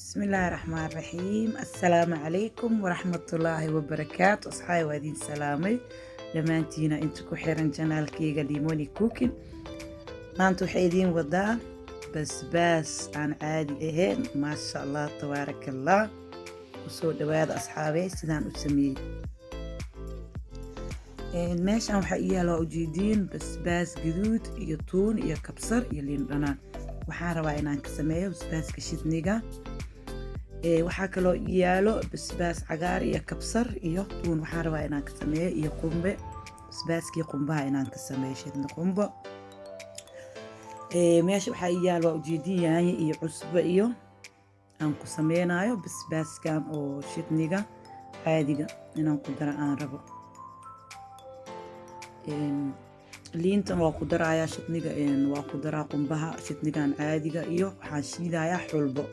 بسم الله الرحمن الرحيم. السلام عليكم ورحمة الله وبركاته. أصحابي وادين سلامي لما انتينا انتو حيران جنال كيغا ليموني كوكين مانتو حيدين ودا بس عن عادي اهين ما شاء الله تبارك الله وسو دواد أصحابي سيدان أسميه meeshaan waxaa ii yaala ujeediin basbaas gaduud iyo tuun iyo kabsar iyo liin dhanaan. waxaan rabaa inaan ka sameeyo basbaaska shidniga. waxaa kaloo ii yaalo basbaas cagaar iyo kabsar iyo tuun. waxaan rabaa inaan ka sameeyo iyo qumbe, basbaaskii qumbaha inaan ka sameeyo shidni qumbo. meesha waxaa ii yaalo ujeediin yaanyo iyo cusbo iyo aan ku sameynayo basbaaskan oo shidniga caadiga inaan ku daro aan rabo. liintan waa ku darayaa shidniga, waa ku daraa qumbaha shidnigan caadiga iyo waxaan shiidayaa xulbo.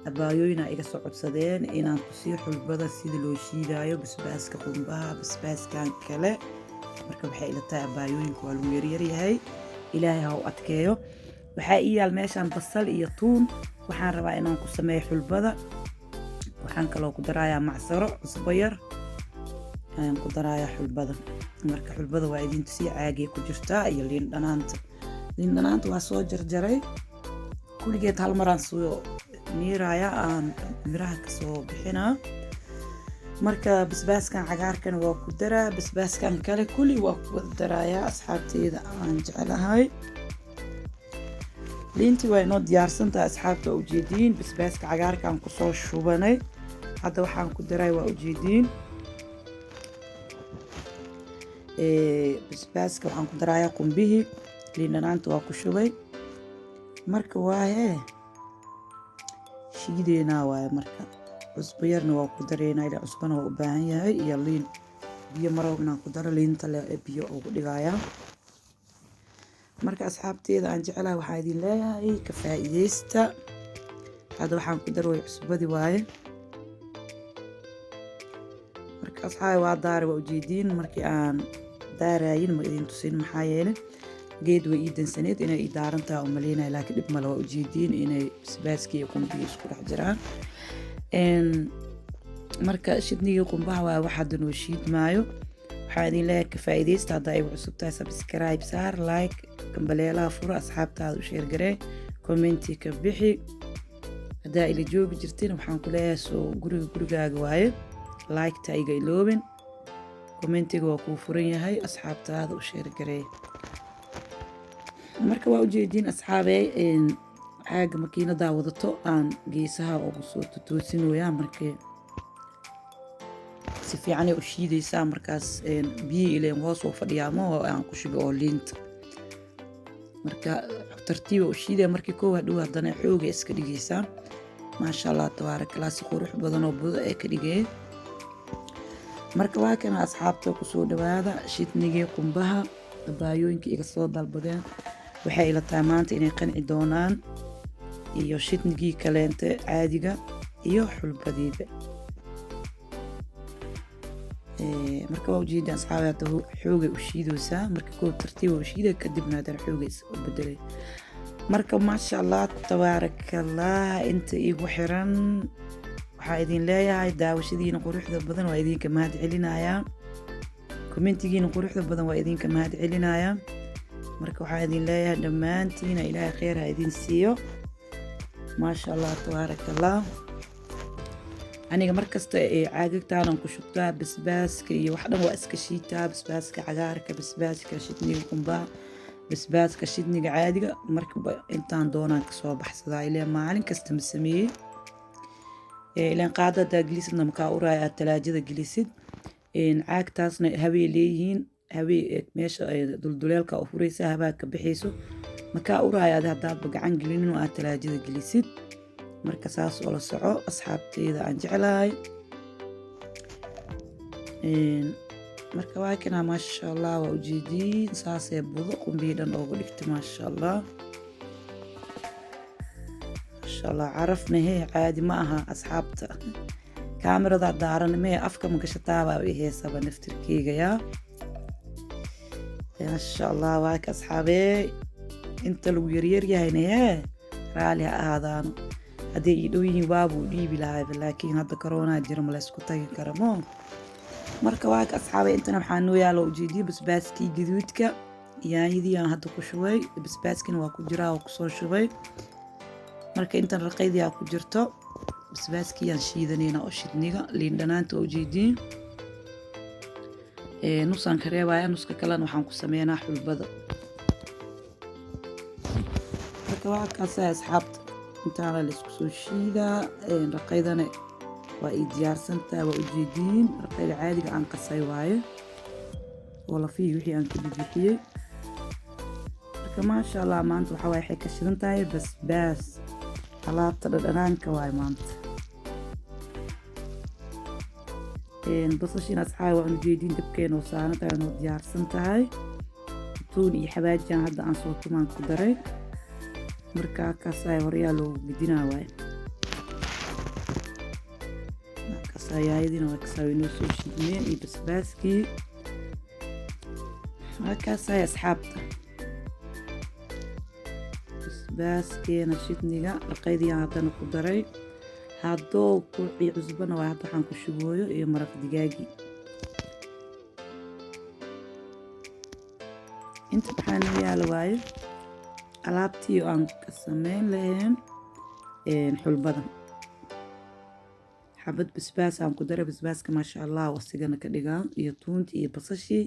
abaayooyina iga soo codsadeen inaan tusiyo xulbada sida loo shiidayo basbaaska qumbaha basbaaskan kale. marka waxay ila tahay abaayooyinka waa lagu yaryaryahay, ilaahay ha u adkeeyo. waxaa ii yaal meeshaan basal iyo tuun. waxaan rabaa inaan ku sameeyo xulbada. waxaan kaloo ku darayaa macsaro cusbo yar ayaan ku darayaa xulbada. marka xulbada waa idin tusiyo caagay ku jirtaa iyo liin dhanaanta waa soo jarjaray kulligeed hal maraan soo miiraya aan miraha ka soo bixinaa. marka basbaaskan cagaarkan waa ku daraa, basbaaskan kale kulli waa ku darayaa asxaabteyda aan jecelahay. liintii waa inoo diyaarsantahay asxaabta waa ujeediin. basbaaska cagaarkan ku soo shubanay hadda waxaan ku daray waa ujeediin basbaaska waxaan ku darayaa qumbihii, liin dhanaanta waa ku shubay. marka waaye shiideynaa waaye. marka cusbo yarna waa ku dareynaa, ilaa cusbana waa u baahan yahay iyo liin. biyo marow inaan ku daro liinta le biyo ugu dhigayaa. marka asxaabteeda aan jecelahay waxaa idin leeyahay ka faa'iideysta. hadda waxaan ku darway cusbadii waaye. marka asxaabi waa daara waa ujeediin. markii aan daarayin ma idin tusin maxaa yeelay geed way ii dansaneed inay ii daarantaha u maleynaya, laakiin dhib male waa ujeediin inay basbaaskii iyo qumbihii isku dhex jiraan. marka shidnigii qumbaha waa wax hadda noo shiidmaayo. waxaa idin leeyahay ka faa'iideysta. hadda ay cusub tahay subscribe saar, like, kambaleelaha fura, asxaabtaada u sheer garee, commenti ka bixi. haddaa ila joogi jirtin waxaan ku leeyahay soo gurigaaga waaye. like-ta iga iloobin, commentiga waa kuu furan yahay, asxaabtaada u sheer garee. marka waa ujeediin asxaabey caaga makiinadaa wadato aan geesaha ugu soo toosinooyaa. marka si fiicanay u shiidaysaa. markaas biyi ileen hoos oo fadhiyaamo oo aan ku shubo oo liinta. marka tartiiba u shiidaya. markii koow hadhow haddana xooga iska dhigaysaa. maasha allah tabaarakallah si qurux badan oo budo ee ka dhigay. marka waa kana asxaabta ku soo dhawaada shidnigii qumbaha abaayooyinka iga soo dalbadeen. waxay ila tahay maanta inay qanci doonaan iyo shidnigii kaleente caadiga iyo xulbadiiba. marka waa ujeedin asxaabi hadda xoogay u shiidaysaa. marka koow tartiiba u shiiday kadibna haddana xoogay u bedelay. marka maasha allah tabaarakallah inta igu xiran waxaa idin leeyahay daawashadiina quruxda badan waa idinka mahad celinayaa. commentigiina quruxda badan waa idinka mahad celinayaa. marka waxaa idin leeyahay dhammaantiina ilaahay kheyr ha idin siiyo. maasha allah tabaarakallah. aniga markasta caagagtaanan ku shubtaa basbaaska iyo wax dhan waa iska shiitaa. basbaaska cagaarka, basbaaska shidniga qumbaha, basbaaska shidniga caadiga. markaba intaan doonaan kasoo baxsadaa ilaa maalin kasta ma sameeyey. ilaan qaada hadaa gelisidna makaa uraya aad talaajada gelisid. caagtaasna hawey leeyihiin. hawey meesha dulduleelka u furaysa habaa ka bixayso makaa uraya haddaadba gacan gelinin oo aad talaajada gelisid. marka saas oo la soco asxaabteyda aan jeclahay. marka waa kana maasha allah waa ujeediin saasee budo qumbihii dhan ooga dhigta maasha allah. maasha allah carafna hee caadi ma aha asxaabta. kaamirada daaran mee afka ma gashataabaa i heesaba naftirkeyga yaa. maasha allah waa ka asxaabee inta lagu yaryar yahayna hee raali ha ahaadaano. hadday ii dhow yihiin waabuu dhiibi lahayba, laakiin hadda koronaa jira ma laysku tagi kara mo. marka waa ka asxaabay intana waxaa noo yaalo ujeediyo basbaaskii gaduudka, yaanyadii aan hadda ku shubay, basbaaskina waa ku jiraa oo kusoo shubay. marka intan raqaydii aa ku jirto, basbaaskii aan shiidanayna oo shidniga liin dhanaanta ujeediin. nusaan ka reebaya, nuska kalena waxaan ku sameynaa xulbada. marka waa kaasay asxaabta, intaana la isku soo shiidaa. raqaydana waa ii diyaarsantaa, waa ujeediin raqayda caadiga aan qasay waaye oo lafihii wixii aan ka bixiyey. marka maasha allah maanta waxaa waaye waxay ka shidan tahay basbaas, alaabta dhadhanaanka waaye maanta. basashiina asxaabay waan ujeediin dabkeena oo saaran tahay oo diyaarsan tahay. tuun iyo xabaajaan hadda aan soo tumaan ku daray. marka kaasay horyaa loogu gedinaa waaye. yaayadiina waa kasaa inoo soo shiidneen iyo basbaaskii. markaasay asxaabta basbaaskeena shidniga, raqaydiyaan haddana ku daray. haddoo kuucii cusbana waa hadda waxaan ku shubooyo iyo maraq digaagii. inta waxaa noo yaala waaye alaabtii oo aan ka sameyn lahayn xulbada. xabad basbaas aan ku daray, basbaaska maasha allah wasigana ka dhigaa, iyo tuuntii iyo basashii.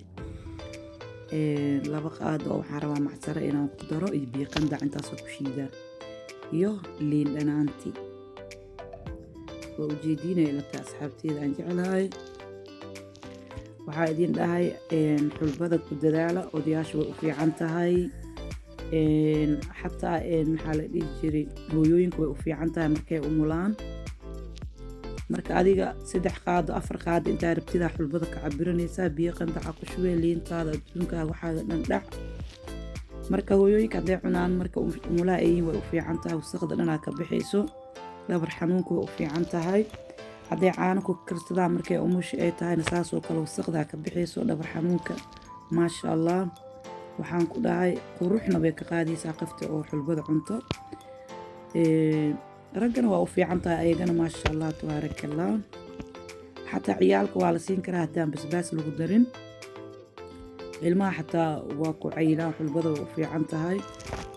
2 qaado oo waxaan rabaa macsaro inaan ku daro iyo biyo qandac intaasoo ku shiidaa, iyo liin dhanaantii. waa ujeediinaya ilata asxaabteeda aan jeclahay. waxaa idin dhahay xulbada ku dadaala, odayaasha way u fiican tahay. xataa maxaa la dhihi jiray hooyooyinka way u fiican tahay markay umulaan. marka adiga 3 qaado 4 qaado intaa rabtidaa xulbada ka cabiranaysaa, biyo qandaca ku shubee, liintaada adduunkaaga waxaaga dhan dhac. marka hooyooyinka hadday cunaan marka umulaa ayiin way u fiican tahay, wasaqda dhanaa ka bixayso, dhabar xanuunka way u fiican tahay. hadday caano ku karsadaan markay umusha ay tahayna saasoo kale wasaqdaa ka bixayso, dhabar xanuunka maasha allah. waxaan ku dhahay quruxna way ka qaadaysaa qofta oo xulbada cunto. raggana waa u fiican tahay ayagana maasha allah tabaarakallah. xataa ciyaalka waa la siin karaa haddaan basbaas lagu darin. ilmaha xataa waa ku cayilaan, xulbada way u fiican tahay.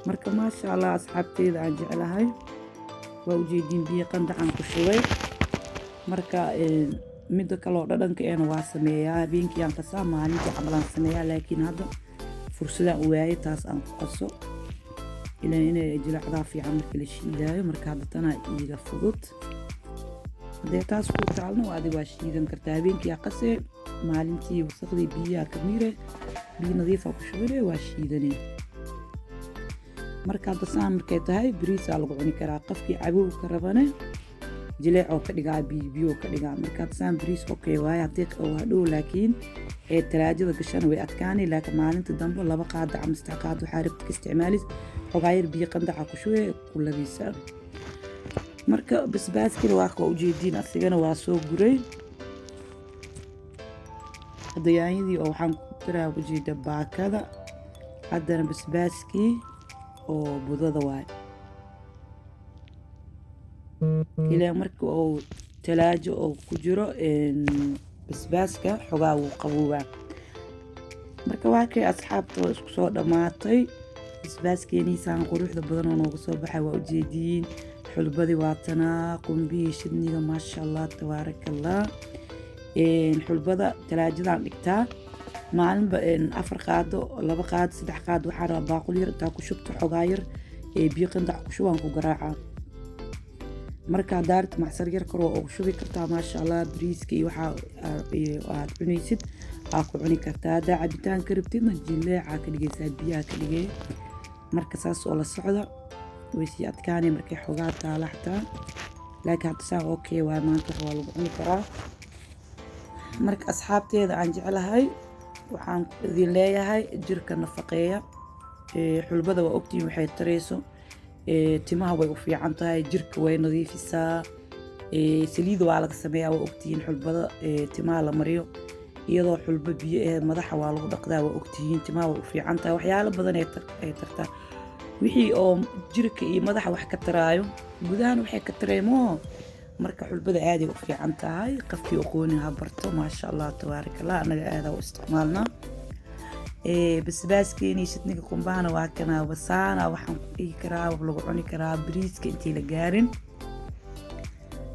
marka maasha allah asxaabteeda aan jeclahay. waa ujeediin biyo qandacaan ku shubay. marka midda kaloo dhadhanka eena waa sameeyaa, habeenkii aan qasaa, maalintii camalaan sameeyaa, laakiin hadda fursadaan u waayay taas aan ku qaso. ilaan inay jilacdaa fiican marka la shiidaayo. marka hadda tanaa iiga fudud. haddee taas ku taalna waa adig waa shiidan kartaa. habeenkii aa qasee, maalintii wasaqdii biyaha ka miire, biyo nadiifaa ku shubane waa shiidane. marka hadda saan markay tahay bariisaa lagu cuni karaa. qofkii cabowka rabane jileecoo ka dhigaa, biyo ka dhigaa. marka hadda saan bariis okay waaye, haddii waa dhow laakiin talaajada gashana way adkaanay. laakiin maalinta dambe 2 qaado ama 3 qaado waxaa rabta ka isticmaalis, xogaa yar biyo qandaca ku shubee ku labisaa. marka basbaaskina waa ka ujeediin asigana waa soo guray. hadda yaanyadii oo waxaan ku diraa ujeeda baakada, haddana basbaaskii oo budada waaye. ilaa marka oo talaajo oo ku jiro basbaaska xogaa wuu qaboobaa. marka waa kay asxaabta waa isku soo dhammaatay. basbaaskeeniisaan quruxda badan oo noogu soo baxay waa ujeediin. xulbadii waa tanaa, qumbihii shidniga maasha allah tabaarakallah. xulbada talaajadaan dhigtaa, maalinba 4 qaado 2 qaado 3 qaado waxaa rabaa baaqul yar intaa ku shubto, xogaa yar biyo qandac ku shubaan ku garaacaa. marka daarta macsar yar karo oo shubi kartaa maasha allah. bariiska iyo waxa aad cunaysid aa ku cuni kartaa. haddaa cabitaan ka rabtidna jileecaa ka dhigaysaa, biyaha ka dhigay. marka saas oo la socda way sii adkaanay markay xogaa taala xataa. laakiin hadda saan okay waa maanta waa lagu cuni karaa. marka asxaabteeda aan jeclahay waxaan idin leeyahay jirka nafaqeeya. xulbada waa ogtiin waxay tarayso, timaha way u fiican tahay, jirka way nadiifisaa. saliida waa laga sameeyaa, waa ogtihiin xulbada timaha la mariyo. iyadoo xulbo biyo madaxa waa lagu dhaqdaa, waa ogtihiin timaha way u fiican tahay. waxyaalo badan ay tartaa. wixii oo jirka iyo madaxa wax ka taraayo gudahana waxay ka tareemoo marka xulbada aad ay u fiican tahay qofkii aqooni ha barto maasha Allah tabaarakallah anaga aad u isticmaalnaa basbaaskeenii shidniga qumbaana waa kana wasaana waxaan ku dhigi karaa lagu cuni karaa bariiska intii la gaarin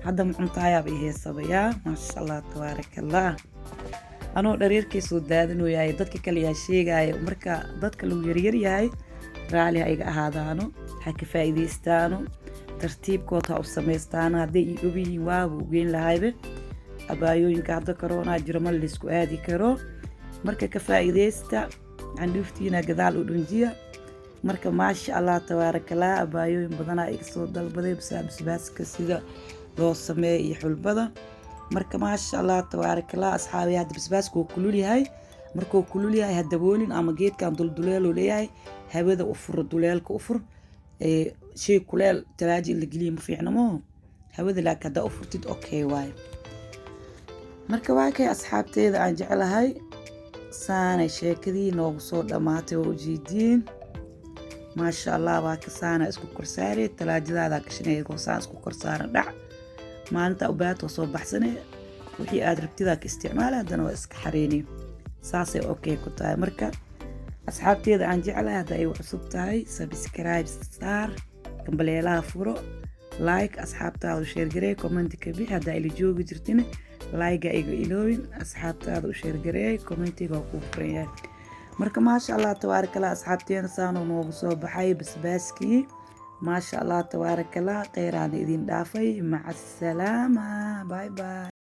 hadda cuntaaya bay heesabayaa maasha Allah tabaarakallah anoo dhareerkiisoo daadinooyahay dadka kale yaa sheegaya marka dadka lagu yaryar yahay raali ha iga ahaadaano ha ka faa'iideystaano tartiibkood ha u samaystaano hadday ii ogiyiin waaba ugeyn lahaybe abaayooyinka hadda corona jiro ma laysku aadi karo marka ka faa'iideysta candhuuftiina gadaal u dhunjiya marka maasha Allah tabaarakallah abaayooyin badanaa iga soo dalbaday basbaaska sida loo sameeyo iyo xulbada marka maasha Allah tabaarakallah asxaabi hadda basbaaska uu kulul yahay markuu kulul yahay hadda boolin ama geedkan dulduleelo leeyahay hawada u fur duleelka u fur shay kuleel talaaji la geliyo ma fiicnamo hawada laakiin hadda u furtid okay waay marka waa kay asxaabteeda aan jecelahay saana sheekadii noogu soo dhamaatay oo ujeediin maasha Allah waa ka saana isku korsaarey talaajadaada gashanay goosaan isku korsaaran dhac maalinta u baato soo baxsanay wixii aad rabtida ka isticmaala hadana waa iska xareeni saasay okay ku tahay marka asxaabteeda aan jecelahay hadda ay cusub tahay subscribe star gambaleelaha furo like asxaabtaada u share garee comment ka bixi hadda ay la joogi jirtin like iga iloowin asxaabtaada u share garee commentiga ku furan marka maasha Allah tabaarakallah asxaabteena saano noogu soo baxay basbaaskii maasha Allah tabaarakallah qeyraan idin dhaafay maca salaama bye bye